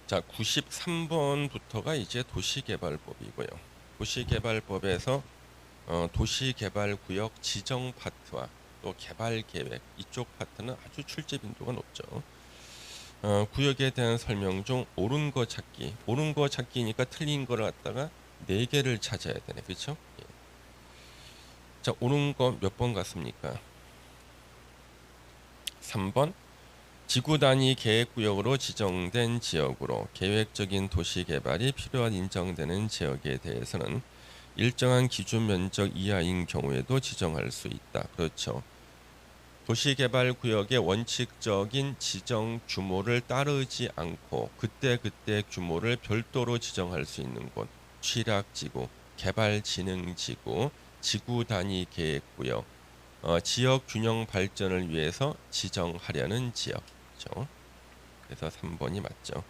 자, 93번부터가 이제 도시개발법이고요. 도시개발법에서 도시개발구역 지정 파트와 또 개발계획 이쪽 파트는 아주 출제 빈도가 높죠. 구역에 대한 설명 중 옳은 거 찾기, 옳은 거 찾기니까 틀린 거를 갖다가 4개를 찾아야 되네, 그렇죠? 예. 자, 옳은 거 몇 번 같습니까? 3번. 지구 단위 계획구역으로 지정된 지역으로 계획적인 도시 개발이 필요한 인정되는 지역에 대해서는 일정한 기준 면적 이하인 경우에도 지정할 수 있다. 그렇죠. 도시개발구역의 원칙적인 지정 규모를 따르지 않고 그때그때 규모를 별도로 지정할 수 있는 곳, 취락지구, 개발진흥지구, 지구 단위 계획구역, 지역 균형 발전을 위해서 지정하려는 지역이죠. 그래서 3번이 맞죠.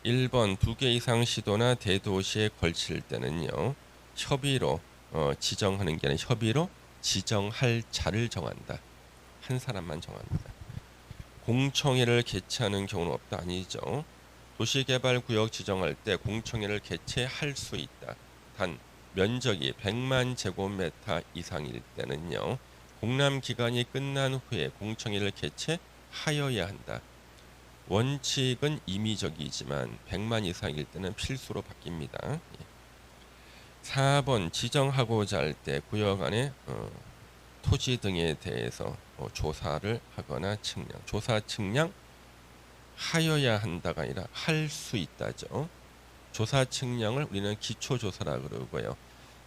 1번 2개 이상 시도나 대도시에 걸칠 때는요. 협의로 지정하는 게 아니라 협의로 지정할 자를 정한다. 한 사람만 정합니다. 공청회를 개최하는 경우는 없다. 아니죠. 도시개발구역 지정할 때 공청회를 개최할 수 있다. 단 면적이 100만 제곱미터 이상일 때는요. 공람 기간이 끝난 후에 공청회를 개최하여야 한다. 원칙은 임의적이지만 100만 이상일 때는 필수로 바뀝니다. 4번 지정하고자 할 때 구역 안에 토지 등에 대해서 조사를 하거나 측량, 조사 측량 하여야 한다가 아니라 할 수 있다죠. 조사 측량을 우리는 기초조사라 그러고요.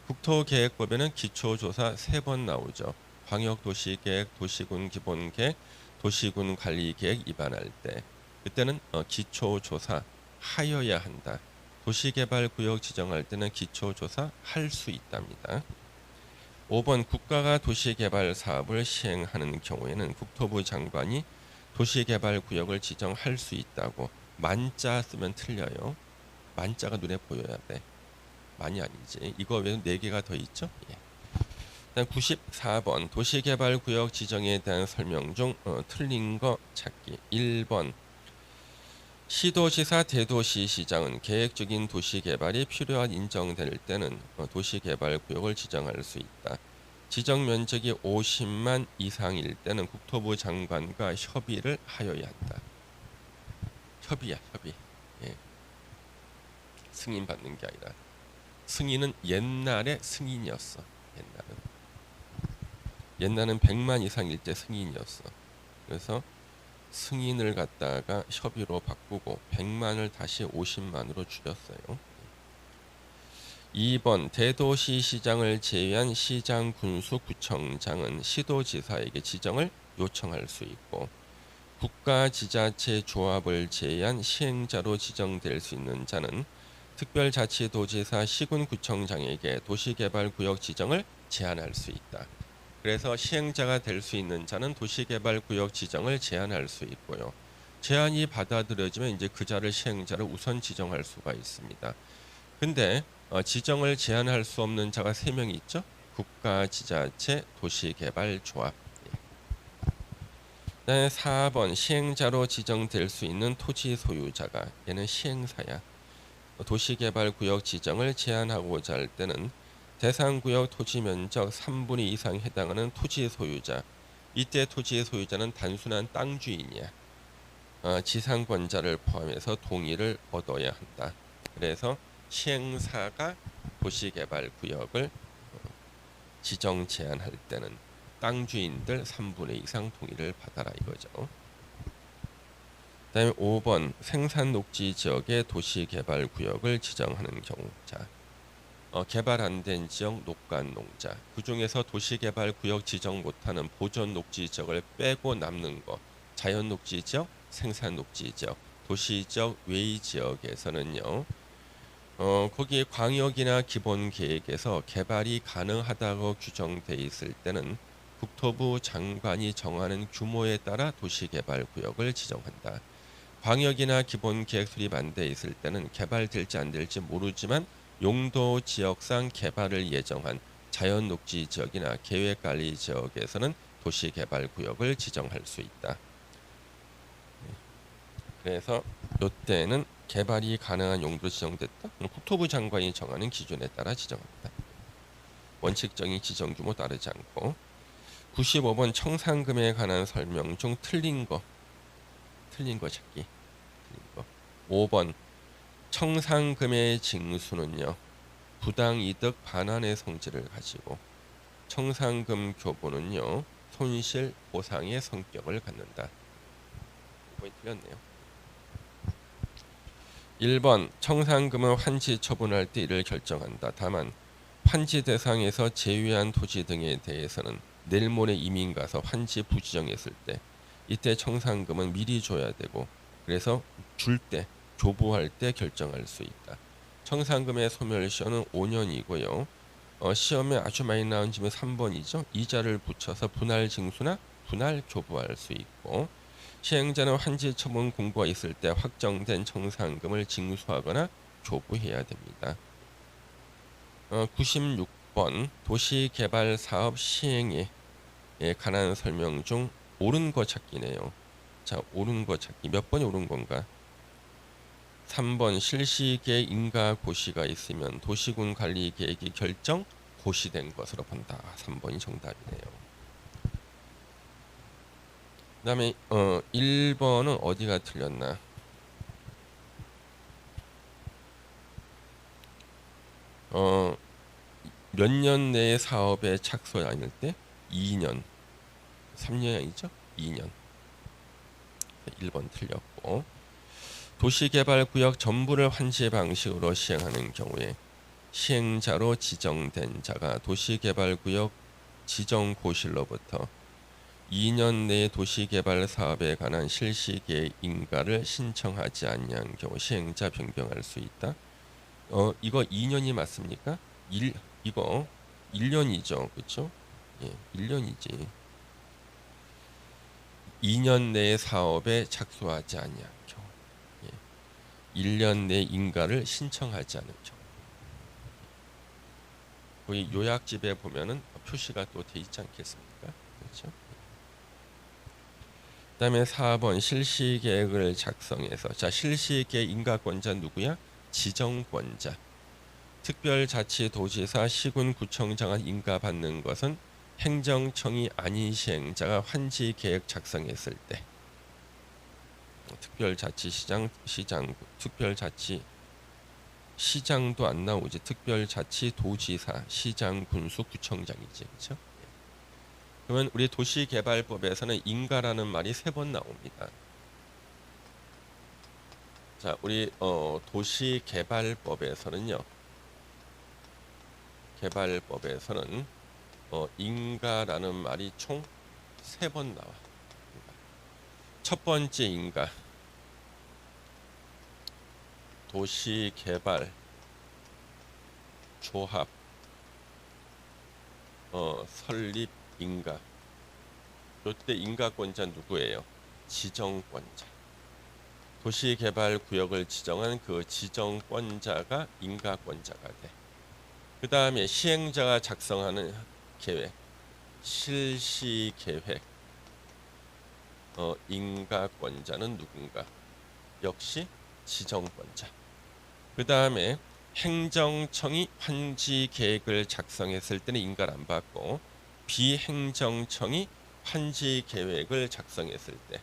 국토계획법에는 기초조사 3번 나오죠. 광역도시계획, 도시군 기본계획, 도시군 관리계획 입안할 때 그때는 기초조사 하여야 한다. 도시개발구역 지정할 때는 기초조사 할 수 있답니다. 5번 국가가 도시개발 사업을 시행하는 경우에는 국토부 장관이 도시개발구역을 지정할 수 있다고 만자 쓰면 틀려요. 만자가 눈에 보여야 돼. 많이 아니지. 이거 외에 4개가 더 있죠? 예. 일단 94번 도시개발구역 지정에 대한 설명 중 틀린 거 찾기. 1번 시도지사 대도시시장은 계획적인 도시개발이 필요한 인정될 때는 도시개발구역을 지정할 수 있다. 지정 면적이 50만 이상일 때는 국토부 장관과 협의를 하여야 한다. 협의야, 협의. 예. 승인 받는 게 아니라 승인은 옛날에 승인이었어. 옛날은 100만 이상일 때 승인이었어. 그래서 승인을 갖다가 협의로 바꾸고 100만을 다시 50만으로 줄였어요. 2번 대도시 시장을 제외한 시장 군수 구청장은 시도지사에게 지정을 요청할 수 있고 국가지자체 조합을 제외한 시행자로 지정될 수 있는 자는 특별자치도지사 시군구청장에게 도시개발구역 지정을 제한할 수 있다. 그래서 시행자가 될 수 있는 자는 도시개발구역 지정을 제한할 수 있고요. 제한이 받아들여지면 이제 그 자를 시행자를 우선 지정할 수가 있습니다. 근데 지정을 제한할 수 없는 자가 3명이 있죠. 국가지자체 도시개발조합. 4번 시행자로 지정될 수 있는 토지 소유자가 얘는 시행사야. 도시개발구역 지정을 제한하고자 할 때는 대상구역 토지 면적 3분의 2 이상 해당하는 토지 소유자. 이때 토지 소유자는 단순한 땅 주인이야. 지상권자를 포함해서 동의를 얻어야 한다. 그래서 시행사가 도시개발구역을 지정 제한할 때는 땅 주인들 3분의 2 이상 동의를 받아라 이거죠. 그다음에 5번 생산 녹지 지역의 도시개발구역을 지정하는 경우. 자, 개발 안 된 지역 녹간 농자. 그 중에서 도시개발구역 지정 못하는 보존 녹지 지역을 빼고 남는 거. 자연 녹지 지역, 생산 녹지 지역, 도시 지역 외의 지역에서는요. 거기에 광역이나 기본 계획에서 개발이 가능하다고 규정돼 있을 때는 국토부 장관이 정하는 규모에 따라 도시개발구역을 지정한다. 광역이나 기본 계획 수립 안 돼 있을 때는 개발될지 안 될지 모르지만 용도 지역상 개발을 예정한 자연 녹지 지역이나 계획 관리 지역에서는 도시개발구역을 지정할 수 있다. 그래서 이때는 개발이 가능한 용도로 지정됐다. 국토부 장관이 정하는 기준에 따라 지정합니다. 원칙적인 지정 규모 따르지 않고. 95번 청산금에 관한 설명 중 틀린 거 찾기. 틀린 거. 5번 청산금의 징수는요, 부당이득 반환의 성질을 가지고, 청산금 교부는요, 손실 보상의 성격을 갖는다. 이번이 틀렸네요. 1번 청산금은 환지 처분할 때 이를 결정한다. 다만 환지 대상에서 제외한 토지 등에 대해서는 내일 모레 이민 가서 환지 부지정했을 때 이때 청산금은 미리 줘야 되고, 그래서 줄 때, 교부할 때 결정할 수 있다. 청산금의 소멸시효는 5년이고요. 시험에 아주 많이 나온 질문 3번이죠. 이자를 붙여서 분할 징수나 분할 교부할 수 있고, 시행자는 환지 처분 공고가 있을 때 확정된 청산금을 징수하거나 교부해야 됩니다. 96번 도시개발 사업 시행에 관한 설명 중 옳은 거 찾기네요. 자, 옳은 거 찾기. 몇 번이 옳은 건가? 3번 실시계 인가 고시가 있으면 도시군 관리 계획이 결정 고시된 것으로 본다. 3번이 정답이네요. 그다음에 1번은 어디가 틀렸나? 몇 년 내에 사업에 착수 아닐 때 2년, 3년이 아니죠? 2년. 1번 틀렸고. 도시개발구역 전부를 환지 방식으로 시행하는 경우에 시행자로 지정된 자가 도시개발구역 지정고시로부터 2년 내에 도시개발 사업에 관한 실시계획 인가를 신청하지 아니한 경우 시행자 변경할 수 있다. 이거 2년이 맞습니까? 이거 1년이죠. 그렇죠? 예, 1년이지. 2년 내에 사업에 착수하지 아니한 경우. 예. 1년 내 인가를 신청하지 않은 경우. 거기 요약집에 보면은 표시가 또 돼 있지 않겠습니까? 그렇죠? 그다음에 4번 실시계획을 작성해서, 자, 실시계획 인가권자 누구야? 지정권자. 특별자치도지사 시군구청장은 인가받는 것은 행정청이 아닌 시행자가 환지계획 작성했을 때, 특별자치시장, 특별자치 시장도 안 나오지. 특별자치도지사, 시장, 군수, 구청장이지, 그렇죠? 그러면 우리 도시개발법에서는 인가라는 말이 3번 나옵니다. 자, 우리 도시개발법에서는요, 개발법에서는 인가라는 말이 총 3번 나와. 첫 번째 인가, 도시개발 조합 설립 인가. 이때 인가권자 누구예요? 지정권자. 도시개발구역을 지정한 그 지정권자가 인가권자가 돼. 그 다음에 시행자가 작성하는 계획, 실시계획, 인가권자는 누군가? 역시 지정권자. 그 다음에 행정청이 환지계획을 작성했을 때는 인가를 안 받고, 비행정청이 환지계획을 작성했을 때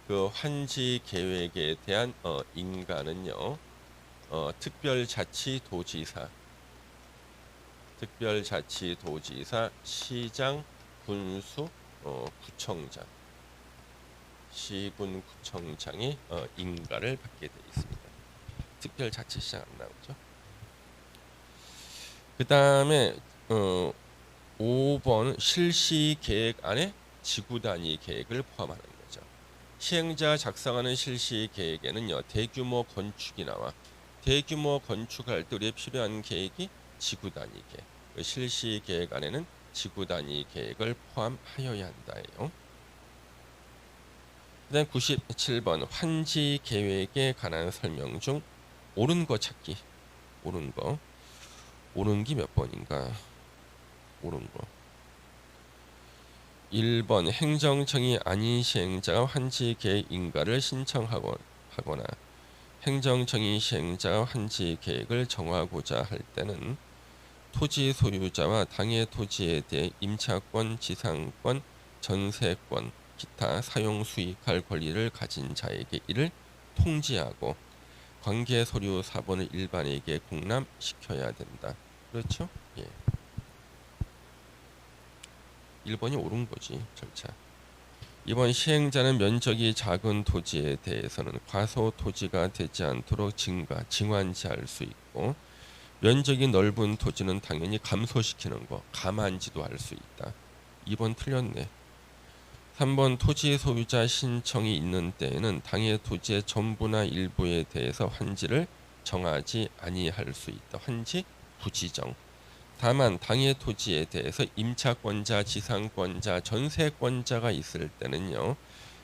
그 환지계획에 대한 인가는요, 특별자치도지사, 시장, 군수, 구청장, 시군구청장이 인가를 받게 되어 있습니다. 특별자치시장 안 나오죠. 그 다음에 5번 실시계획 안에 지구단위 계획을 포함하는 거죠. 시행자 작성하는 실시계획에는요, 대규모 건축이 나와. 대규모 건축할 때 우리에 필요한 계획이 지구단위 계획. 그 실시계획 안에는 지구단위 계획을 포함하여야 한다예요. 그다음 97번 환지 계획에 관한 설명 중 옳은 거 찾기. 옳은 거. 옳은 게 몇 번인가? 옳은 거. 1번 행정청이 아닌 시행자가 환지 계획 인가를 신청하거나 행정청이 시행자가 환지 계획을 정하고자 할 때는 토지 소유자와 당해 토지에 대해 임차권, 지상권, 전세권, 기타 사용 수익할 권리를 가진 자에게 이를 통지하고 관계 서류 사본을 일반에게 공람시켜야 된다. 그렇죠? 예. 1번이 옳은 거지, 절차. 2번 시행자는 면적이 작은 토지에 대해서는 과소 토지가 되지 않도록 징환지할 수 있고 면적이 넓은 토지는 당연히 감소시키는 거, 감안지도 할 수 있다. 2번 틀렸네. 3번 토지 소유자 신청이 있는 때에는 당해 토지의 전부나 일부에 대해서 환지를 정하지 아니할 수 있다. 환지 부지정. 다만 당해 토지에 대해서 임차권자, 지상권자, 전세권자가 있을 때는요.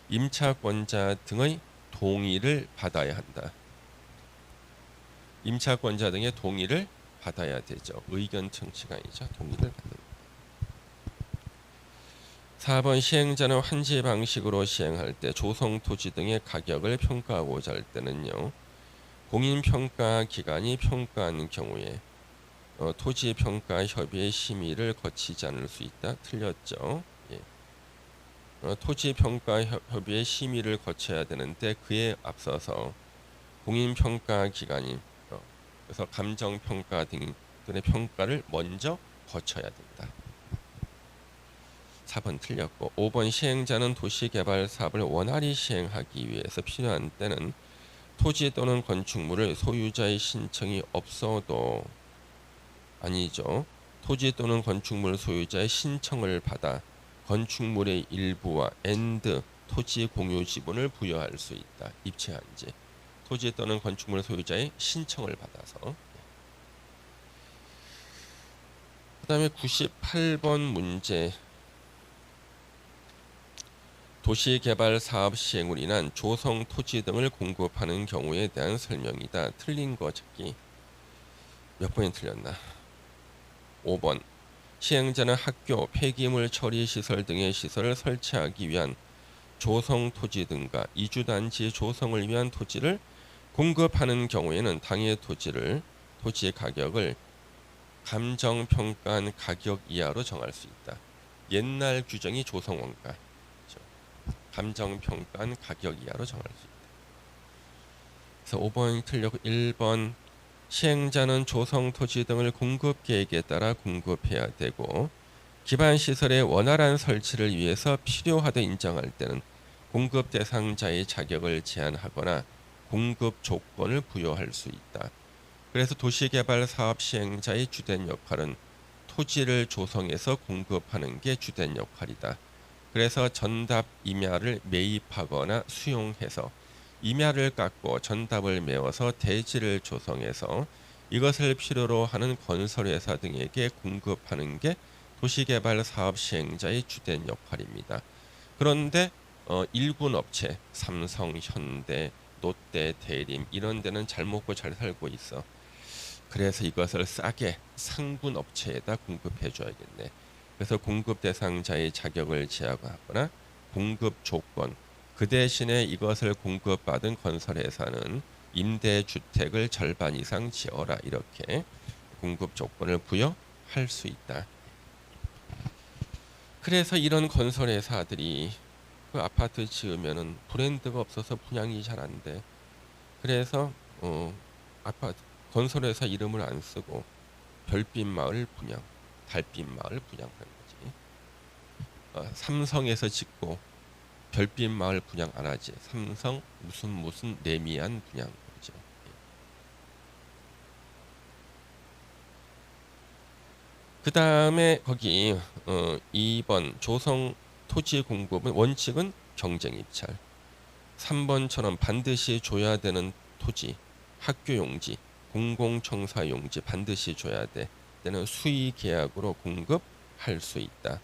임차권자 등의 동의를 받아야 한다. 임차권자 등의 동의를 받아야 되죠. 의견 청취가 아니죠. 동의를 받는 거. 4번 시행자는 환지 방식으로 시행할 때 조성 토지 등의 가격을 평가하고자 할 때는요. 공인평가 기관이 평가하는 경우에 토지평가협의회 심의를 거치지 않을 수 있다. 틀렸죠. 예. 토지평가협의회 심의를 거쳐야 되는데 그에 앞서서 공인평가 기관이 그래서 감정평가 등의 평가를 먼저 거쳐야 된다. 4번 틀렸고 5번 시행자는 도시개발 사업을 원활히 시행하기 위해서 필요한 때는 토지 또는 건축물을 소유자의 신청이 없어도 아니죠. 토지 또는 건축물 소유자의 신청을 받아 건축물의 일부와 앤드 토지 공유 지분을 부여할 수 있다. 입체한지. 토지 또는 건축물 소유자의 신청을 받아서. 그 다음에 98번 문제. 도시개발 사업 시행으로 인한 조성 토지 등을 공급하는 경우에 대한 설명이다. 틀린 거 찾기. 몇 번이 틀렸나? 5번. 시행자는 학교, 폐기물 처리 시설 등의 시설을 설치하기 위한 조성 토지 등과 이주단지 조성을 위한 토지를 공급하는 경우에는 당해 토지 가격을 감정평가한 가격 이하로 정할 수 있다. 옛날 규정이 조성원가. 감정평가한 가격 이하로 정할 수 있다. 그래서 5번이 틀렸고 1번 시행자는 조성 토지 등을 공급 계획에 따라 공급해야 되고 기반 시설의 원활한 설치를 위해서 필요하다 인정할 때는 공급 대상자의 자격을 제한하거나 공급 조건을 부여할 수 있다. 그래서 도시개발 사업 시행자의 주된 역할은 토지를 조성해서 공급하는 게 주된 역할이다. 그래서 전답 임야를 매입하거나 수용해서 임야를 깎고 전답을 메워서 대지를 조성해서 이것을 필요로 하는 건설회사 등에게 공급하는 게 도시개발 사업 시행자의 주된 역할입니다. 그런데 일군 업체, 삼성, 현대, 롯데, 대림 이런 데는 잘 먹고 잘 살고 있어. 그래서 이것을 싸게 상군 업체에다 공급해 줘야겠네. 그래서 공급 대상자의 자격을 제한하거나 공급 조건, 그 대신에 이것을 공급받은 건설회사는 임대주택을 절반 이상 지어라 이렇게 공급 조건을 부여할 수 있다. 그래서 이런 건설회사들이 그 아파트 지으면은 브랜드가 없어서 분양이 잘 안 돼. 그래서 아파트 건설회사 이름을 안 쓰고 별빛 마을 분양, 달빛 마을 분양하는 거지. 삼성에서 짓고 별빛 마을 분양 안 하지. 삼성 무슨 레미안 분양 거죠. 그 다음에 거기 2번 조성 토지 공급은 원칙은 경쟁 입찰. 3번처럼 반드시 줘야 되는 토지, 학교 용지, 공공청사 용지 반드시 줘야 돼. 때는 수의 계약으로 공급할 수 있다.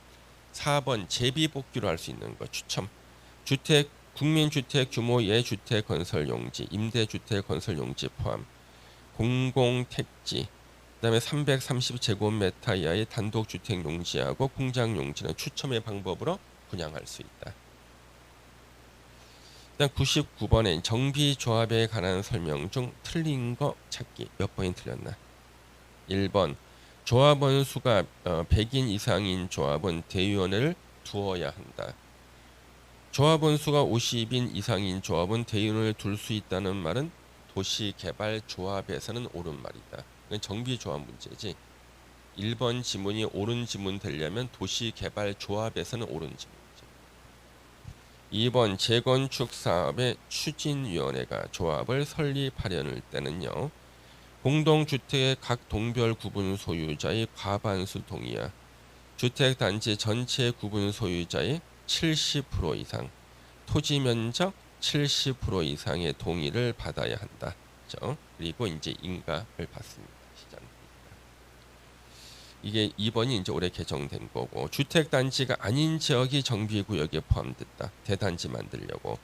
4번 제비 복귀로 할 수 있는 거 추첨. 주택 국민주택 규모의 주택 건설 용지, 임대주택 건설 용지 포함. 공공택지. 그다음에 330제곱미터 이하의 단독주택 용지하고 공장 용지는 추첨의 방법으로 분양할 수 있다. 일단 99번엔 정비조합에 관한 설명 중 틀린 거 찾기. 몇 번이 틀렸나? 1번 조합원 수가 100인 이상인 조합은 대의원을 두어야 한다. 조합원 수가 50인 이상인 조합은 대의원을 둘 수 있다는 말은 도시개발조합에서는 옳은 말이다. 이건 정비조합 문제지. 1번 지문이 옳은 지문 되려면 도시개발조합에서는 옳은 지문이죠. 2번 재건축 사업의 추진위원회가 조합을 설립하려는 때는요. 공동주택의 각 동별 구분 소유자의 과반수 동의야. 주택단지 전체 구분 소유자의 70% 이상, 토지 면적 70% 이상의 동의를 받아야 한다. 그렇죠? 그리고 이제 인가를 받습니다. 시장. 이게 2번이 이제 올해 개정된 거고, 주택단지가 아닌 지역이 정비구역에 포함됐다. 대단지 만들려고.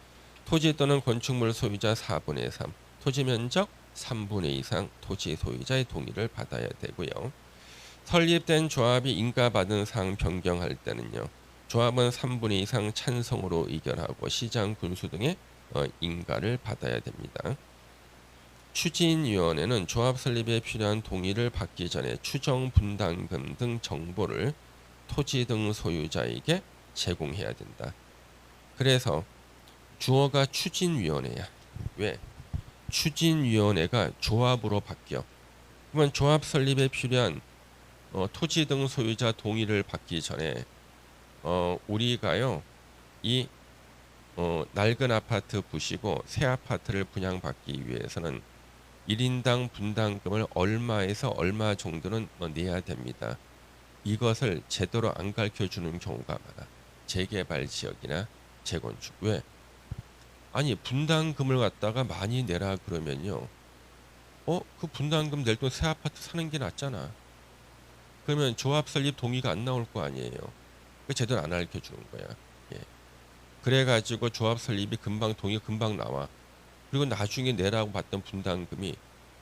토지 또는 건축물 소유자 4분의 3, 토지 면적 3분의 2 이상 토지 소유자의 동의를 받아야 되고요. 설립된 조합이 인가받은 사항 변경할 때는요. 조합은 3분의 2 이상 찬성으로 의결하고 시장 군수 등의 인가를 받아야 됩니다. 추진위원회는 조합 설립에 필요한 동의를 받기 전에 추정 분담금 등 정보를 토지 등 소유자에게 제공해야 된다. 그래서 주어가 추진위원회야. 왜? 추진위원회가 조합으로 바뀌어. 그러면 조합 설립에 필요한 토지 등 소유자 동의를 받기 전에 우리가요 이 낡은 아파트 부시고 새 아파트를 분양받기 위해서는 1인당 분담금을 얼마에서 얼마 정도는 내야 됩니다. 이것을 제대로 안 가르쳐주는 경우가 많아. 재개발 지역이나 재건축. 왜? 아니 분담금을 갖다가 많이 내라 그러면요. 그 분담금 낼 돈 새 아파트 사는 게 낫잖아. 그러면 조합 설립 동의가 안 나올 거 아니에요. 그 제대로 안 가르쳐주는 거야. 예. 그래가지고 조합 설립이 금방 동의가 금방 나와. 그리고 나중에 내라고 받던 분담금이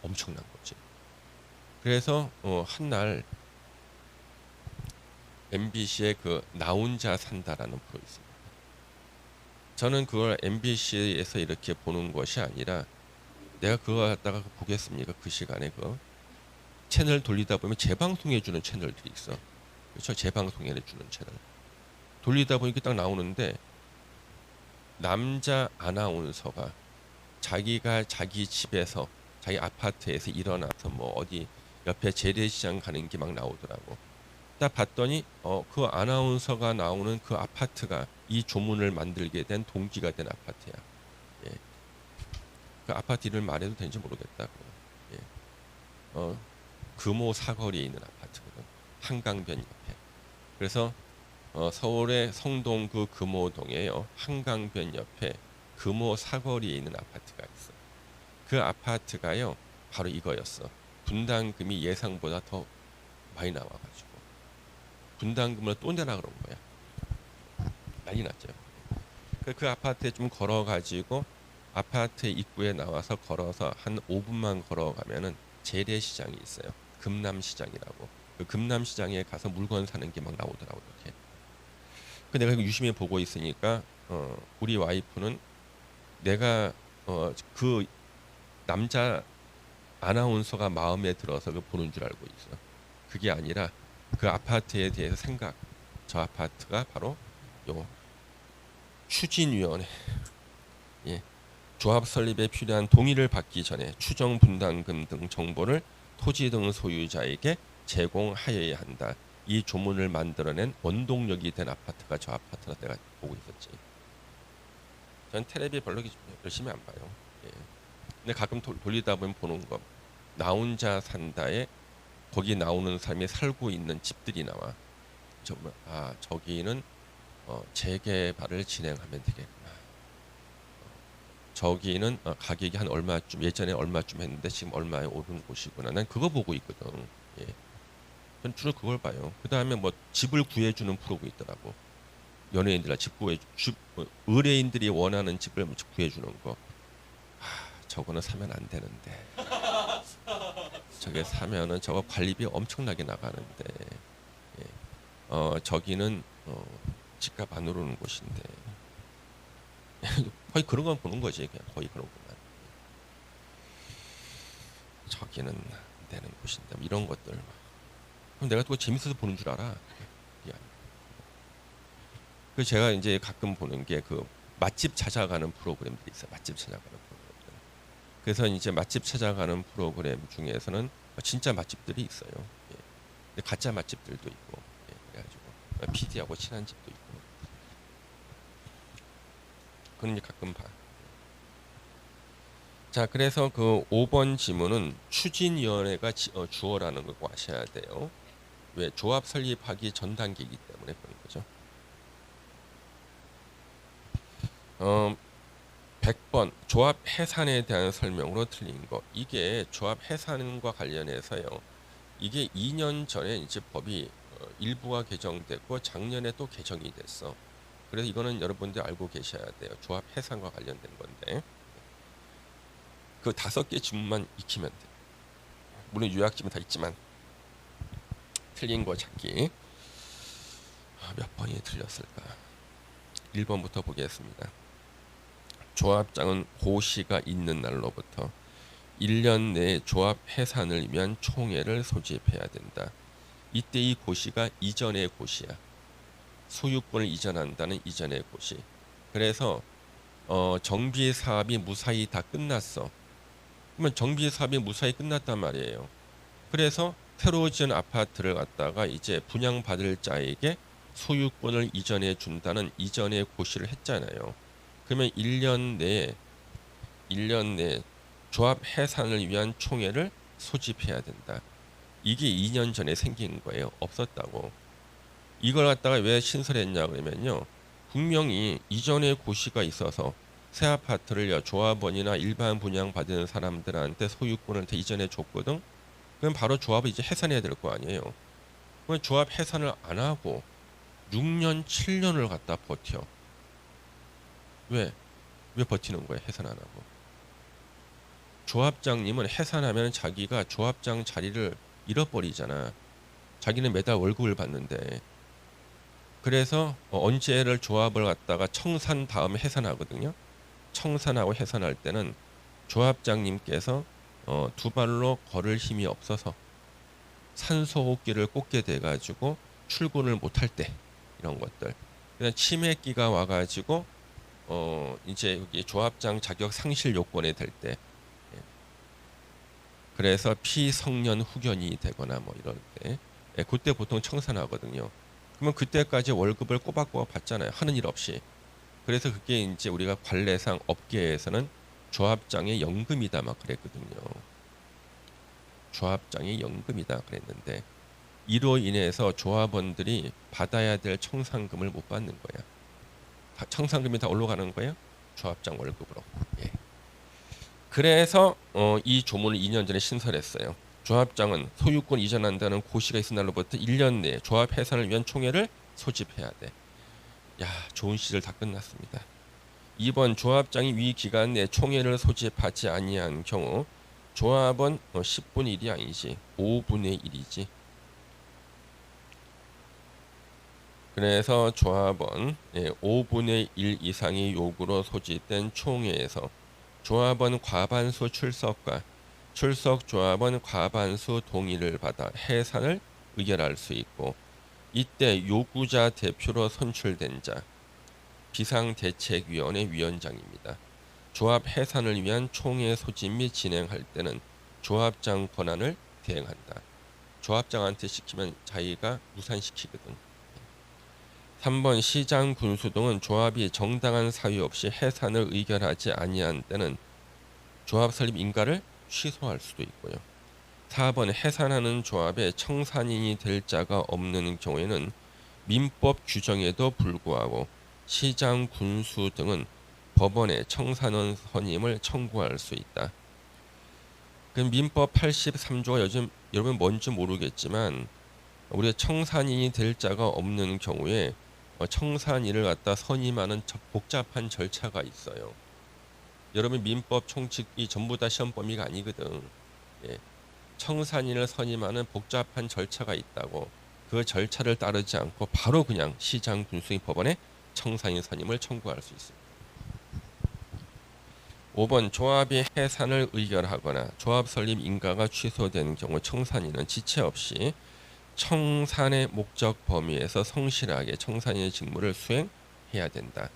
엄청난 거지. 그래서 한날 MBC에 그 나 혼자 산다라는 프로 있습니다. 저는 그걸 MBC에서 이렇게 보는 것이 아니라 내가 그거 갖다가 보겠습니까? 그 시간에 그 채널 돌리다 보면 재방송해 주는 채널들이 있어. 그렇죠? 재방송해 주는 채널. 돌리다 보니까 딱 나오는데 남자 아나운서가 자기가 자기 집에서 자기 아파트에서 일어나서 뭐 어디 옆에 재래시장 가는 게 막 나오더라고. 딱 봤더니 그 아나운서가 나오는 그 아파트가 이 조문을 만들게 된 동기가 된 아파트야. 예. 그 아파트 이름을 말해도 되는지 모르겠다고. 예. 금호 사거리에 있는 아파트거든. 한강변 옆에. 그래서 서울의 성동구 금호동에요. 한강변 옆에 금호 사거리에 있는 아파트가 있어. 그 아파트가요. 바로 이거였어. 분담금이 예상보다 더 많이 나와가지고 분담금을 또 내라 그런 거야. 난리 났죠. 그 아파트에 좀 걸어가지고 아파트 입구에 나와서 걸어서 한 5분만 걸어가면은 재래시장이 있어요. 금남시장이라고. 그 금남시장에 가서 물건 사는 게 막 나오더라고 이렇게. 그 내가 유심히 보고 있으니까 우리 와이프는 내가 그 남자 아나운서가 마음에 들어서 그 보는 줄 알고 있어. 그게 아니라 그 아파트에 대해서 생각. 저 아파트가 바로 요 추진위원회. 예. 조합 설립에 필요한 동의를 받기 전에 추정 분담금 등 정보를 토지 등 소유자에게 제공하여야 한다. 이 조문을 만들어낸 원동력이 된 아파트가 저 아파트라 내가 보고 있었지. 전 텔레비 별로 열심히 안 봐요. 예. 근데 가끔 돌리다 보면 보는 거. 나 혼자 산다에 거기 나오는 사람이 살고 있는 집들이 나와. 정말 저기는 재개발을 진행하면 되겠구나. 저기는 가격이 한 얼마쯤 예전에 얼마쯤 했는데 지금 얼마에 오른 곳이구나. 난 그거 보고 있거든. 예. 전 주로 그걸 봐요. 그 다음에 뭐 집을 구해주는 프로가 있더라고. 연예인들 집 의뢰인들이 원하는 집을 구해주는 거. 저거는 사면 안 되는데. 저게 사면은 저거 관리비 엄청나게 나가는데. 예. 저기는 집값 안 오르는 곳인데. 거의 그런 건 보는 거지. 그냥 거의 그런 것만. 저기는 안 되는 곳인데 뭐 이런 것들. 그럼 내가 또 재밌어서 보는 줄 알아. 그게 아니고. 그 제가 이제 가끔 보는 게 그 맛집 찾아가는 프로그램들이 있어요. 맛집 찾아가는 프로그램들. 그래서 이제 맛집 찾아가는 프로그램 중에서는 진짜 맛집들이 있어요. 예. 근데 가짜 맛집들도 있고. 예. 그래가지고 PD하고 친한 집도 있고. 그런 게 가끔 봐. 자, 그래서 그 5번 지문은 추진위원회가 주어라는 거 아셔야 돼요. 왜? 조합 설립하기 전 단계이기 때문에 그런 거죠. 100번 조합 해산에 대한 설명으로 틀린 거. 이게 조합 해산과 관련해서요. 이게 2년 전에 이제 법이 일부가 개정됐고 작년에 또 개정이 됐어. 그래서 이거는 여러분들 알고 계셔야 돼요. 조합 해산과 관련된 건데. 그 5개 지문만 익히면 돼. 물론 요약지문 다 있지만 틀린 거 찾기. 몇 번이 틀렸을까? 1번부터 보겠습니다. 조합장은 고시가 있는 날로부터 1년 내에 조합 해산을 위한 총회를 소집해야 된다. 이때 이 고시가 이전의 고시야. 소유권을 이전한다는 이전의 고시. 그래서 정비 사업이 무사히 다 끝났어. 그러면 정비 사업이 무사히 끝났단 말이에요. 그래서 새로 지은 아파트를 갖다가 이제 분양받을 자에게 소유권을 이전해 준다는 이전의 고시를 했잖아요. 그러면 1년 내에 조합 해산을 위한 총회를 소집해야 된다. 이게 2년 전에 생긴 거예요. 없었다고. 이걸 갖다가 왜 신설했냐 그러면요. 분명히 이전에 고시가 있어서 새 아파트를 조합원이나 일반 분양받은 사람들한테 소유권을 이전해 줬거든. 그럼 바로 조합을 이제 해산해야 될 거 아니에요. 그럼 조합 해산을 안 하고 6년, 7년을 갖다 버텨. 왜? 왜 버티는 거야? 해산 안 하고. 조합장님은 해산하면 자기가 조합장 자리를 잃어버리잖아. 자기는 매달 월급을 받는데. 그래서 언제를 조합을 갖다가 청산 다음에 해산하거든요. 청산하고 해산할 때는 조합장님께서 두 발로 걸을 힘이 없어서 산소호흡기를 꽂게 돼가지고 출근을 못할 때 이런 것들. 그냥 치매기가 와가지고 이제 여기 조합장 자격 상실 요건이 될 때, 예. 그래서 피성년 후견이 되거나 뭐 이럴 때, 예, 그때 보통 청산하거든요. 그러면 그때까지 월급을 꼬박꼬박 받잖아요. 하는 일 없이. 그래서 그게 이제 우리가 관례상 업계에서는 조합장의 연금이다 막 그랬거든요. 조합장의 연금이다 그랬는데 이로 인해서 조합원들이 받아야 될 청산금을 못 받는 거야. 청산금이 다 올라가는 거예요. 조합장 월급으로. 예. 그래서 이 조문을 2년 전에 신설했어요. 조합장은 소유권 이전한다는 고시가 있은 날로부터 1년 내에 조합 해산을 위한 총회를 소집해야 돼. 야, 좋은 시절 다 끝났습니다. 2번 조합장이 위 기간 내 총회를 소집하지 아니한 경우 조합은 10분의 1이 아니지 5분의 1이지. 그래서 조합원 5분의 1 이상의 요구로 소집된 총회에서 조합원 과반수 출석과 출석 조합원 과반수 동의를 받아 해산을 의결할 수 있고 이때 요구자 대표로 선출된 자 비상대책위원회 위원장입니다. 조합 해산을 위한 총회 소집 및 진행할 때는 조합장 권한을 대행한다. 조합장한테 시키면 자기가 무산시키거든. 3번 시장 군수 등은 조합이 정당한 사유 없이 해산을 의결하지 아니한 때는 조합 설립 인가를 취소할 수도 있고요. 4번 해산하는 조합에 청산인이 될 자가 없는 경우에는 민법 규정에도 불구하고 시장 군수 등은 법원에 청산원 선임을 청구할 수 있다. 그 민법 83조가 요즘 여러분 뭔지 모르겠지만 우리가 청산인이 될 자가 없는 경우에 청산인을 갖다 선임하는 복잡한 절차가 있어요. 여러분 민법 총칙이 전부 다 시험 범위가 아니거든. 예. 청산인을 선임하는 복잡한 절차가 있다고 그 절차를 따르지 않고 바로 그냥 시장 군수의 법원에 청산인 선임을 청구할 수 있습니다. 5번 조합이 해산을 의결하거나 조합 설립 인가가 취소된 경우 청산인은 지체 없이 청산의 목적 범위에서 성실하게 청산인의 직무를 수행해야 된다.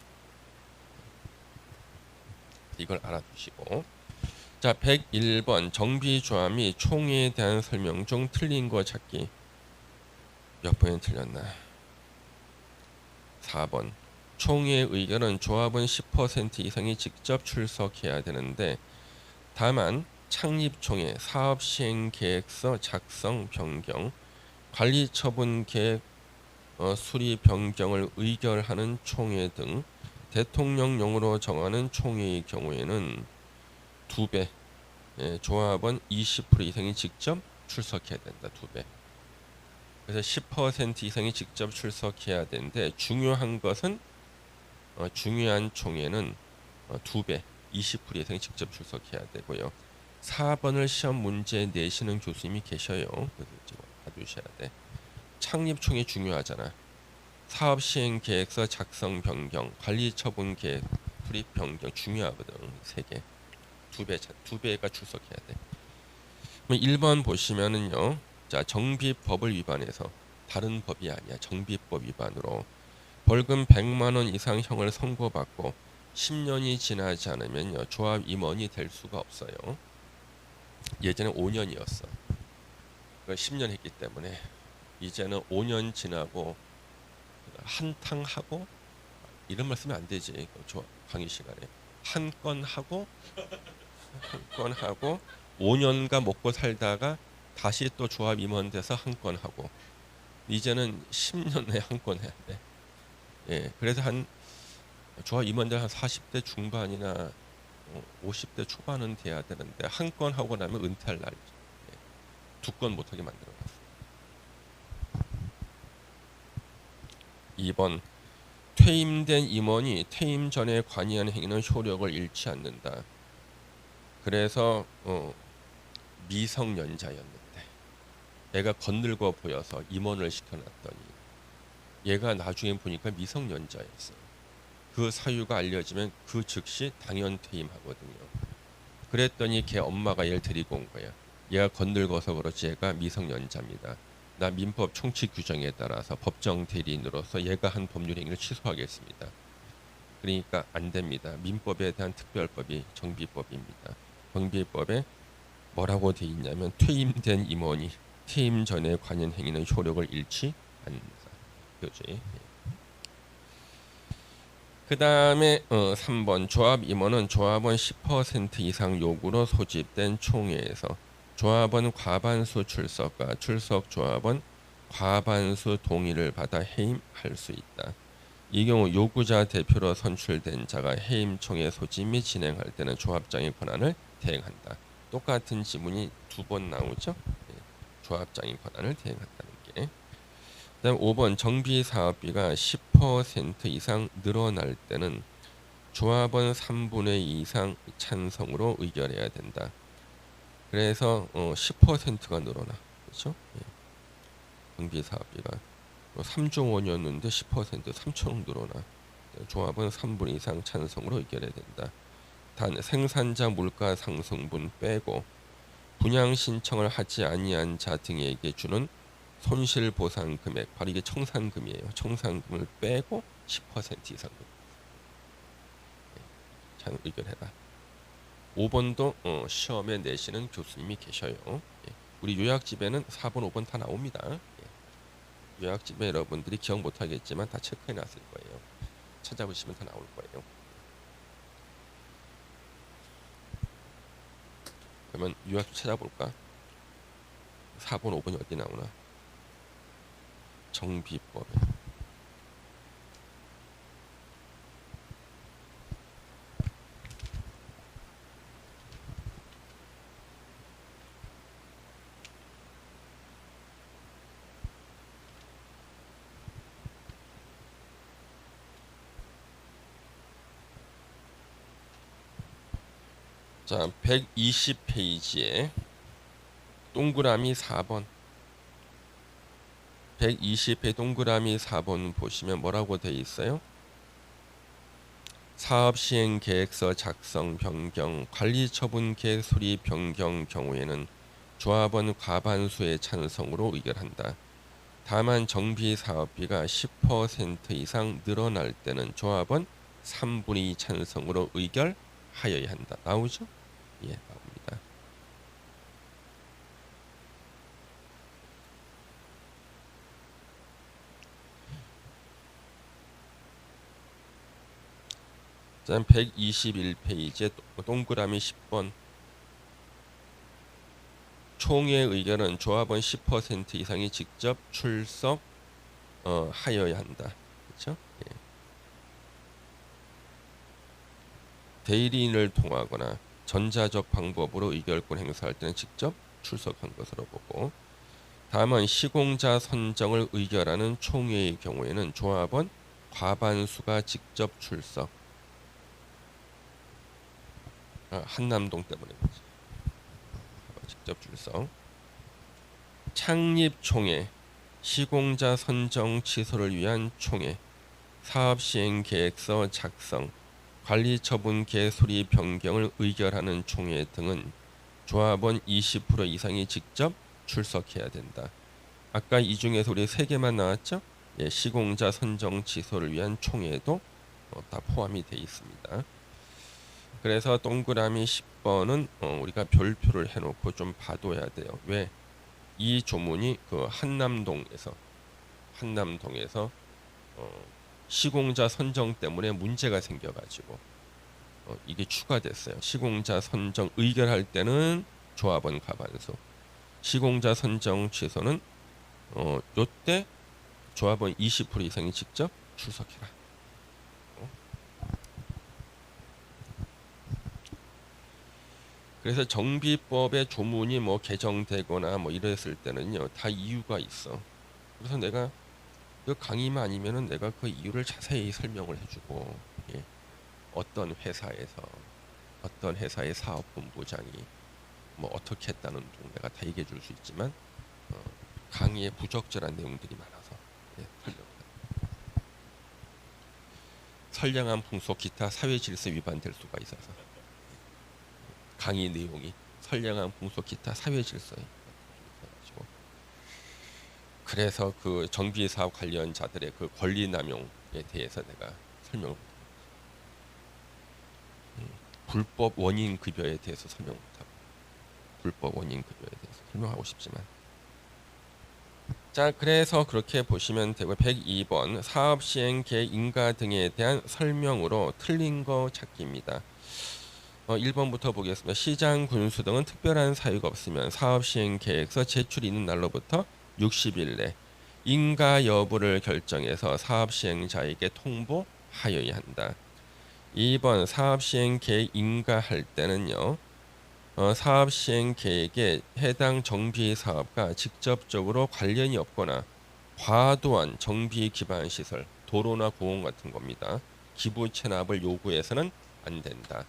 이걸 알아두시고 자 101번 정비조합 및 총회에 대한 설명 중 틀린 거 찾기. 몇 번이 틀렸나? 4번 총회의 의견은 조합은 10% 이상이 직접 출석해야 되는데 다만 창립총회, 사업시행계획서 작성 변경, 관리처분계획 수리 변경을 의결하는 총회 등 대통령령으로 정하는 총회의 경우에는 2배, 조합원 20% 이상이 직접 출석해야 된다. 2배. 그래서 10% 이상이 직접 출석해야 되는데 중요한 것은 중요한 총회는 2배, 20% 이상이 직접 출석해야 되고요. 4번을 시험 문제 내시는 교수님이 계셔요. 그래서 봐두셔야 돼. 창립총회 중요하잖아. 사업시행계획서 작성 변경, 관리처분계획 수립 변경 중요하거든. 3개. 2배가 출석해야 돼. 1번 보시면은요. 자, 정비법을 위반해서 다른 법이 아니야. 정비법 위반으로 벌금 100만 원 이상 형을 선고받고 10년이 지나지 않으면요. 조합 임원이 될 수가 없어요. 예전에 5년이었어. 10년 했기 때문에 이제는 5년 지나고 한탕하고 이런 말 쓰면 안 되지. 강의 시간에 한 건 하고 5년간 먹고 살다가 다시 또 조합 임원 돼서 한 건 하고 이제는 10년 내에 한 건 해야 돼. 예, 그래서 한 조합 임원들 한 40대 중반이나 50대 초반은 돼야 되는데 한 건 하고 나면 은퇴할 날. 예, 2건 못하게 만들어놨어. 2번 퇴임된 임원이 퇴임 전에 관여한 행위는 효력을 잃지 않는다. 그래서 미성년자였는데 애가 건들고 보여서 임원을 시켜놨더니 얘가 나중에 보니까 미성년자였어. 그 사유가 알려지면 그 즉시 당연 퇴임하거든요. 그랬더니 걔 엄마가 얘를 데리고 온 거야. 얘가 건들고서 그렇지 얘가 미성년자입니다. 나 민법 총칙 규정에 따라서 법정 대리인으로서 얘가 한 법률 행위를 취소하겠습니다. 그러니까 안 됩니다. 민법에 대한 특별법이 정비법입니다. 정비법에 뭐라고 돼 있냐면 퇴임된 임원이 퇴임 전에 관련 행위는 효력을 잃지 않는다. 그지? 그 다음에 3번 조합 임원은 조합원 10% 이상 요구로 소집된 총회에서 조합원 과반수 출석과 출석 조합원 과반수 동의를 받아 해임할 수 있다. 이 경우 요구자 대표로 선출된 자가 해임 총회 소집 및 진행할 때는 조합장의 권한을 대행한다. 똑같은 지문이 2번 나오죠. 조합장의 권한을 대행한다는 게. 그다음 5번 정비 사업비가 10% 이상 늘어날 때는 조합원 3분의 2 이상 찬성으로 의결해야 된다. 그래서 10%가 늘어나. 그렇죠? 정비 사업비가 3조 원이었는데 10% 3천억 늘어나. 조합은 3분의 2 이상 찬성으로 의결해야 된다. 단 생산자 물가 상승분 빼고 분양 신청을 하지 아니한 자 등에게 주는 손실 보상 금액, 바로 이게 청산금이에요. 청산금을 빼고 10% 이상 잘 의견해라. 5번도 시험에 내시는 교수님이 계셔요. 우리 요약집에는 4번, 5번 다 나옵니다. 요약집에 여러분들이 기억 못하겠지만 다 체크해놨을 거예요. 찾아보시면 다 나올 거예요. 그러면 요약집 찾아볼까? 4번, 5번이 어디 나오나? 정비법에. 자, 120페이지에 동그라미 4번. 120회 동그라미 4번 보시면 뭐라고 돼 있어요? 사업 시행 계획서 작성 변경, 관리 처분 개수리 변경 경우에는 조합원 과반수의 찬성으로 의결한다. 다만 정비 사업비가 10% 이상 늘어날 때는 조합원 3분의 2 찬성으로 의결하여야 한다. 나오죠? 예, 나옵니다. 자, 121페이지에 동그라미 10번. 총회 의견은 조합원 10% 이상이 직접 출석 하여야 한다. 그렇죠? 예. 대리인을 통하거나 전자적 방법으로 의결권 행사할 때는 직접 출석한 것으로 보고, 다만 시공자 선정을 의결하는 총회의 경우에는 조합원 과반수가 직접 출석. 한남동 때문에 그렇지. 직접 출석. 창립 총회, 시공자 선정 취소를 위한 총회, 사업 시행 계획서 작성, 관리 처분 개수리 변경을 의결하는 총회 등은 조합원 20% 이상이 직접 출석해야 된다. 아까 이 중에서 우리 세 개만 나왔죠? 예, 시공자 선정 취소를 위한 총회도 다 포함이 되어 있습니다. 그래서 동그라미 10번은 우리가 별표를 해놓고 좀 봐둬야 돼요. 왜? 이 조문이 그 한남동에서 시공자 선정 때문에 문제가 생겨가지고 이게 추가됐어요. 시공자 선정 의결할 때는 조합원 과반수, 시공자 선정 취소는 요때 조합원 20% 이상이 직접 출석해라. 그래서 정비법의 조문이 뭐 개정되거나 뭐 이랬을 때는요, 다 이유가 있어. 그래서 내가 그 강의만 아니면은 내가 그 이유를 자세히 설명을 해주고, 예, 어떤 회사의 사업본부장이 뭐 어떻게 했다는 등 내가 다 얘기해 줄 수 있지만 강의에 부적절한 내용들이 많아서, 예, 선량한 풍속 기타 사회 질서 위반될 수가 있어서 강의 내용이 선량한 풍속 기타 사회 질서에 있어가지고, 그래서 그 정비 사업 관련자들의 그 권리 남용에 대해서 내가 설명을 불법 원인 급여에 대해서 설명 못하고, 불법 원인 급여에 대해서 설명하고 싶지만, 자, 그래서 그렇게 보시면 되고, 102번 사업 시행 계획 인가 등에 대한 설명으로 틀린 거 찾기입니다. 1번부터 보겠습니다. 시장 군수 등은 특별한 사유가 없으면 사업 시행 계획서 제출 있는 날로부터 60일 내 인가 여부를 결정해서 사업 시행자에게 통보하여야 한다. 2번 사업 시행 계획 인가할 때는요, 사업 시행 계획에 해당 정비 사업과 직접적으로 관련이 없거나 과도한 정비 기반 시설, 도로나 공원 같은 겁니다. 기부 체납을 요구해서는 안 된다.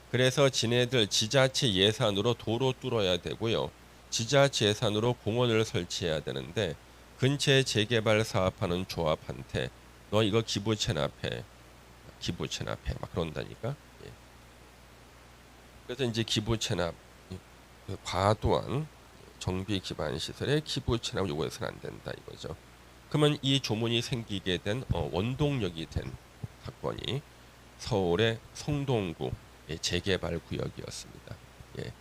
그래서 지네들 지자체 예산으로 도로 뚫어야 되고요, 지자체 예산으로 공원을 설치해야 되는데 근처에 재개발 사업하는 조합한테 너 이거 기부 체납해 막 그런다니까. 예. 그래서 이제 기부 체납, 그 과도한 정비 기반 시설에 기부 체납 요구해서는 안 된다 이거죠. 그러면 이 조문이 생기게 된 원동력이 된 사건이 서울의 성동구 재개발 구역이었습니다. 예.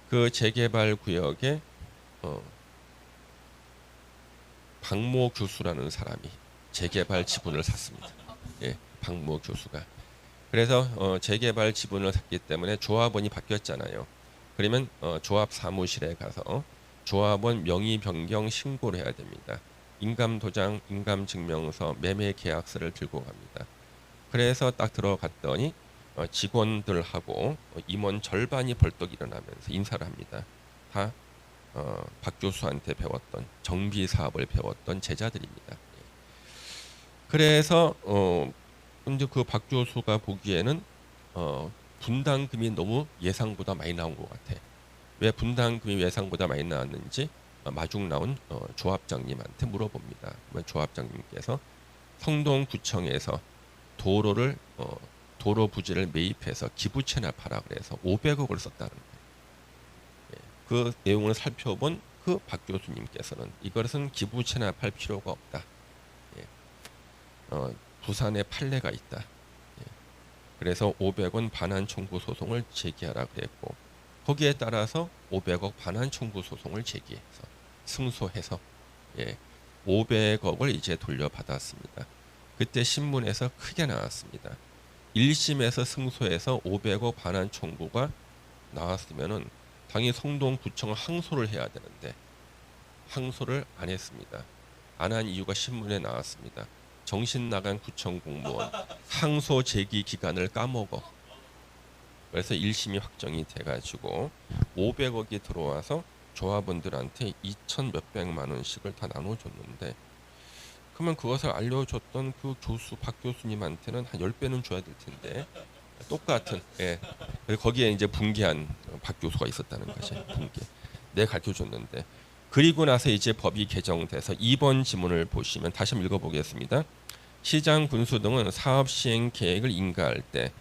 그 재개발 구역에 박모 교수라는 사람이 재개발 지분을 샀습니다. 예, 박모 교수가. 그래서 재개발 지분을 샀기 때문에 조합원이 바뀌었잖아요. 그러면 조합 사무실에 가서 조합원 명의 변경 신고를 해야 됩니다. 인감도장, 인감증명서, 매매계약서를 들고 갑니다. 그래서 딱 들어갔더니 직원들하고 임원 절반이 벌떡 일어나면서 인사를 합니다. 다 박 교수한테 배웠던 정비 사업을 배웠던 제자들입니다. 그래서 근데 그 박 교수가 보기에는 분담금이 너무 예상보다 많이 나온 것 같아. 왜 분담금이 예상보다 많이 나왔는지 마중 나온 조합장님한테 물어봅니다. 그러면 조합장님께서 성동구청에서 도로를 도로 부지를 매입해서 기부 체납하라 그래서 500억을 썼다는 거예요. 그 내용을 살펴본 그 박 교수님께서는 이것은 기부 체납할 필요가 없다. 부산에 판례가 있다. 그래서 500원 반환 청구 소송을 제기하라 그랬고 거기에 따라서 500억 반환 청구 소송을 제기해서 승소해서 500억을 이제 돌려받았습니다. 그때 신문에서 크게 나왔습니다. 1심에서 승소해서 500억 반환 청구가 나왔으면은 당연히 성동구청은 항소를 해야 되는데 항소를 안 했습니다. 안 한 이유가 신문에 나왔습니다. 정신 나간 구청 공무원 항소 제기 기간을 까먹어. 그래서 1심이 확정이 돼가지고 500억이 들어와서 조합원들한테 2천 몇백만 원씩을 다 나눠줬는데 그러면 그것을 알려줬던 그 교수 박 교수님한테는 한 10배는 줘야 될 텐데 똑같은 그리고 거기에 이제 붕괴한 박 교수가 있었다는 거지. 붕괴. 내가 가르쳐줬는데 그리고 나서 이제 법이 개정돼서 2번 지문을 보시면 다시 한번 읽어보겠습니다. 시장 군수 등은 사업 시행 계획을 인가할 때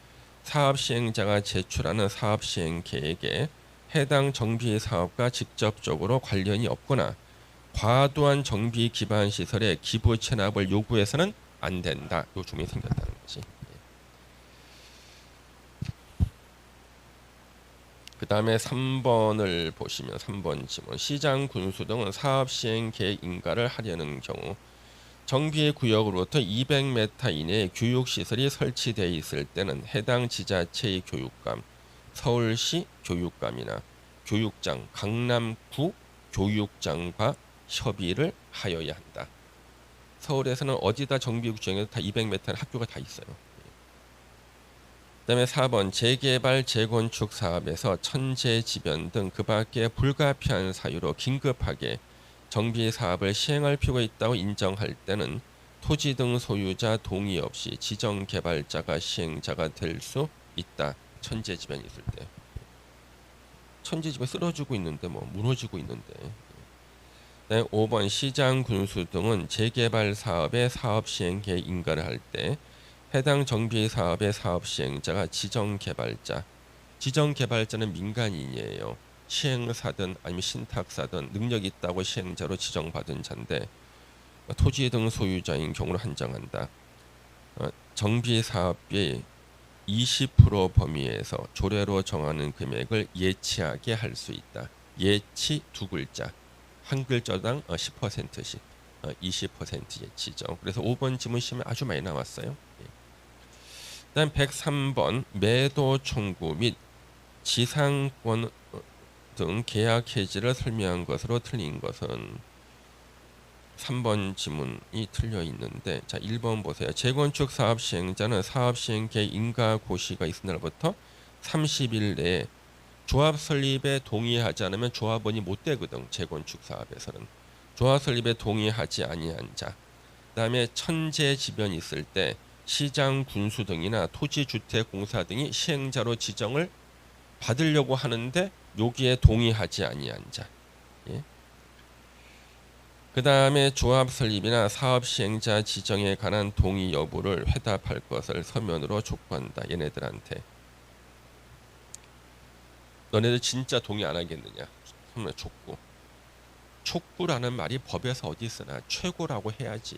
사업 시행자가 제출하는 사업 시행 계획에 해당 정비 사업과 직접적으로 관련이 없거나 과도한 정비 기반 시설에 기부 체납을 요구해서는 안 된다. 요 주문이 생겼다는 거지. 그 다음에 3번을 보시면 3번 지문 시장 군수 등은 사업 시행 계획 인가를 하려는 경우 정비 구역으로부터 200m 이내에 교육시설이 설치되어 있을 때는 해당 지자체의 교육감, 서울시 교육감이나 교육장, 강남구 교육장과 협의를 하여야 한다. 서울에서는 어디다 정비 구역에도 다 200m는 학교가 다 있어요. 그다음에 4번 재개발 재건축 사업에서 천재지변 등 그 밖에 불가피한 사유로 긴급하게 정비 사업을 시행할 필요가 있다고 인정할 때는 토지 등 소유자 동의 없이 지정 개발자가 시행자가 될 수 있다. 천재지변이 있을 때. 천재지변 쓰러지고 있는데 뭐 무너지고 있는데. 네, 5번 시장 군수 등은 재개발 사업의 사업 시행 계획 인가를 할 때 해당 정비 사업의 사업 시행자가 지정 개발자. 지정 개발자는 민간인이에요. 시행사든 아니면 신탁사든 능력 있다고 시행자로 지정받은 자인데 토지 등 소유자인 경우를 한정한다. 정비 사업비 20% 범위에서 조례로 정하는 금액을 예치하게 할 수 있다. 예치 두 글자, 한 글자당 10%씩 20% 예치죠. 그래서 5번 지문 시험에 아주 많이 나왔어요. 그다음 103번 매도 청구 및 지상권 등 계약 해지를 설명한 것으로 틀린 것은 3번 지문이 틀려 있는데 자 1번 보세요. 재건축 사업 시행자는 사업 시행 계획 인가 고시가 있은 날부터 30일 내에 조합 설립에 동의하지 않으면 조합원이 못 되거든. 재건축 사업에서는 조합 설립에 동의하지 아니한 자. 그다음에 천재지변이 있을 때 시장 군수 등이나 토지주택공사 등이 시행자로 지정을 받으려고 하는데 여기에 동의하지 아니한 자. 그 다음에 조합 설립이나 사업 시행자 지정에 관한 동의 여부를 회답할 것을 서면으로 촉구한다. 얘네들한테. 너네들 진짜 동의 안 하겠느냐? 서면 촉구. 촉구라는 말이 법에서 어디 있으나 최고라고 해야지.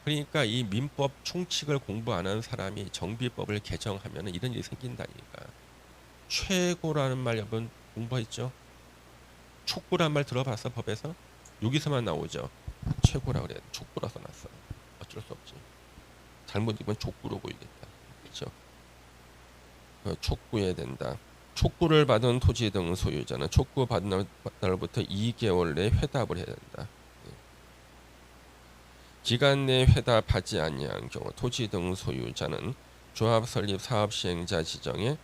그러니까 이 민법 총칙을 공부 안 하는 사람이 정비법을 개정하면 이런 일이 생긴다니까. 최고라는 말 여러분 공부했죠? 촉구란 말 들어봤어 법에서? 여기서만 나오죠. 최고라 그래. 촉구라 써놨어. 어쩔 수 없지. 잘못 읽으면 촉구로 보이겠다. 그렇죠? 촉구해야 된다. 촉구를 받은 토지 등 소유자는 촉구 받은 날부터 2개월 내에 회답을 해야 된다. 기간 내에 회답하지 아니한 경우 토지 등 소유자는 조합 설립 사업 시행자 지정에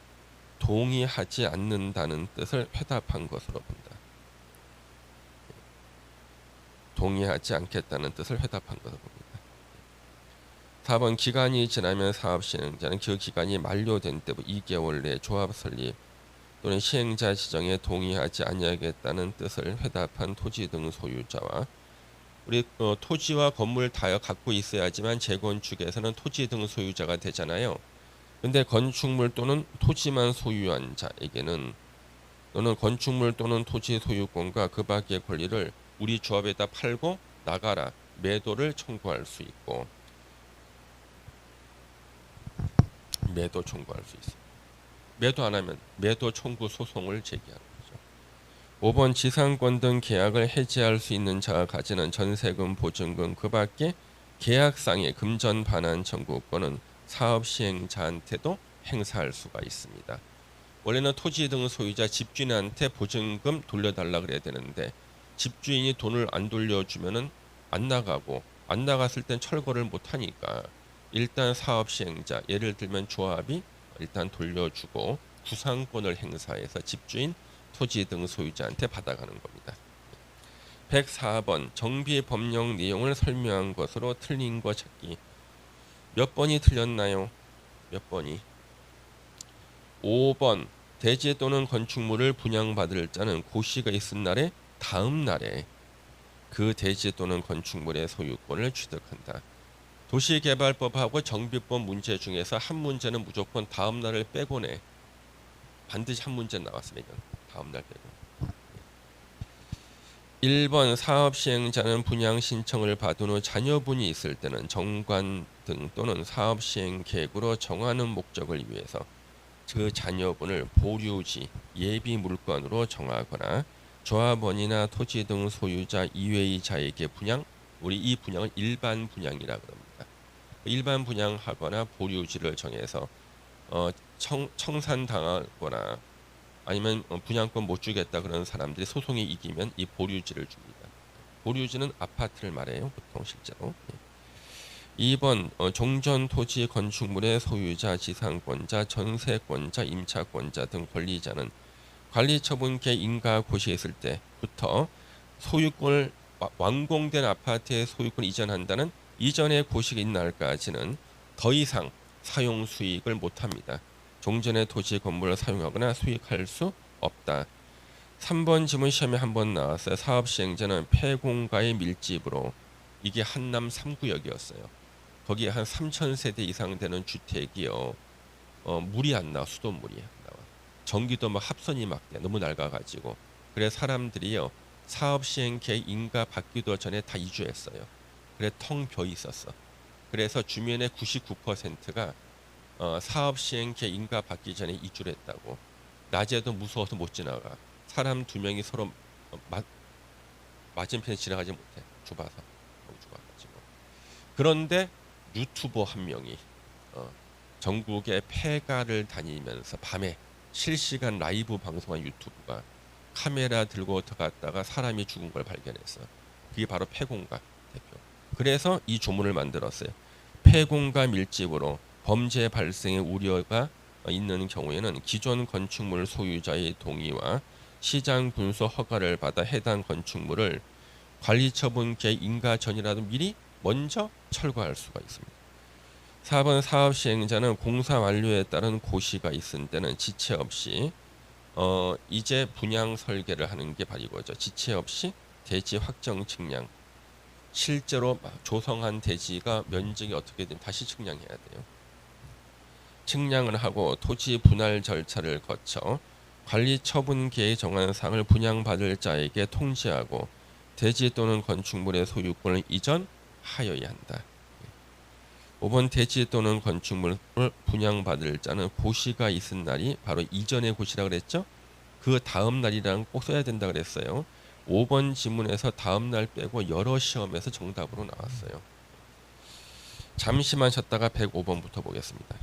동의하지 않는다는 뜻을 회답한 것으로 본다. 동의하지 않겠다는 뜻을 회답한 것으로 봅니다. 4번 기간이 지나면 사업 시행자는 그 기간이 만료된 때부터 2개월 내에 조합 설립 또는 시행자 지정에 동의하지 아니하겠다는 뜻을 회답한 토지 등 소유자와 우리 토지와 건물 다 갖고 있어야지만 재건축에서는 토지 등 소유자가 되잖아요. 근데 건축물 또는 토지만 소유한 자에게는 너는 건축물 또는 토지 소유권과 그 밖의 권리를 우리 조합에다 팔고 나가라 매도를 청구할 수 있고 매도 청구할 수 있어. 매도 안 하면 매도 청구 소송을 제기하는 거죠. 5번 지상권 등 계약을 해지할 수 있는 자가 가지는 전세금, 보증금 그 밖에 계약상의 금전 반환 청구권은 사업 시행자한테도 행사할 수가 있습니다. 원래는 토지 등 소유자 집주인한테 보증금 돌려달라 그래야 되는데 집주인이 돈을 안 돌려주면은 안 나가고 안 나갔을 땐 철거를 못 하니까 일단 사업 시행자 예를 들면 조합이 일단 돌려주고 구상권을 행사해서 집주인 토지 등 소유자한테 받아가는 겁니다. 104번 정비 법령 내용을 설명한 것으로 틀린 거 찾기. 몇 번이 틀렸나요? 몇 번이? 5번 대지 또는 건축물을 분양받을 자는 고시가 있은 날에 다음 날에 그 대지 또는 건축물의 소유권을 취득한다. 도시개발법하고 정비법 문제 중에서 한 문제는 무조건 다음 날을 빼고네. 반드시 한 문제 나왔으면 다음 날 빼고. 1번 사업 시행자는 분양 신청을 받은 후 자녀분이 있을 때는 정관 등 또는 사업 시행 계획으로 정하는 목적을 위해서 그 자녀분을 보류지 예비 물건으로 정하거나 조합원이나 토지 등 소유자 이외의 자에게 분양, 우리 이 분양을 일반 분양이라 그럽니다. 일반 분양하거나 보류지를 정해서 청산당하거나 아니면 분양권 못 주겠다 그러는 사람들이 소송이 이기면 이 보류지를 줍니다. 보류지는 아파트를 말해요, 보통 실제로. 2번 종전 토지 건축물의 소유자, 지상권자, 전세권자, 임차권자 등 권리자는 관리처분계 인가 고시에 있을 때부터 소유권을 완공된 아파트의 소유권 이전한다는 이전의 고시가 있는 날까지는 더 이상 사용 수익을 못합니다. 종전의 토지 건물을 사용하거나 수익할 수 없다. 3번 지문 시험에 한번 나왔어요. 사업 시행자는 폐공가의 밀집으로 이게 한남 3구역이었어요. 거기에 한 3,000세대 이상 되는 주택이요. 물이 안 나와, 수돗물이 안 나와. 전기도 막 합선이 막 돼, 너무 낡아가지고. 그래 사람들이요 사업 시행 계획 인가 받기도 전에 다 이주했어요. 그래 텅 비어 있었어. 그래서 주민의 99%가 사업 시행 계획 인가 받기 전에 이주를 했다고. 낮에도 무서워서 못 지나가. 사람 2명이 서로 맞은편에 지나가지 못해. 좁아서 너무 좁아가지고. 그런데 유튜버 한 명이 전국의 폐가를 다니면서 밤에 실시간 라이브 방송한 유튜브가 카메라 들고 들어갔다가 사람이 죽은 걸 발견했어. 그게 바로 폐공가 대표. 그래서 이 조문을 만들었어요. 폐공가 밀집으로 범죄 발생의 우려가 있는 경우에는 기존 건축물 소유자의 동의와 시장 분소 허가를 받아 해당 건축물을 관리처분계 인가 전이라도 미리 먼저 철거할 수가 있습니다. 4번 사업 시행자는 공사 완료에 따른 고시가 있은 때는 지체 없이 이제 분양 설계를 하는 게 바로 이거죠. 지체 없이 대지 확정 측량. 실제로 조성한 대지가 면적이 어떻게 되면 다시 측량해야 돼요. 측량을 하고 토지 분할 절차를 거쳐 관리처분계에 정한 사항을 분양받을 자에게 통지하고 대지 또는 건축물의 소유권을 이전하여야 한다. 5번 대지 또는 건축물을 분양받을 자는 고시가 있은 날이 바로 이전의 고시라 그랬죠. 그 다음 날이랑 꼭 써야 된다 그랬어요. 5번 지문에서 다음 날 빼고 여러 시험에서 정답으로 나왔어요. 잠시만 쉬었다가 105번부터 보겠습니다.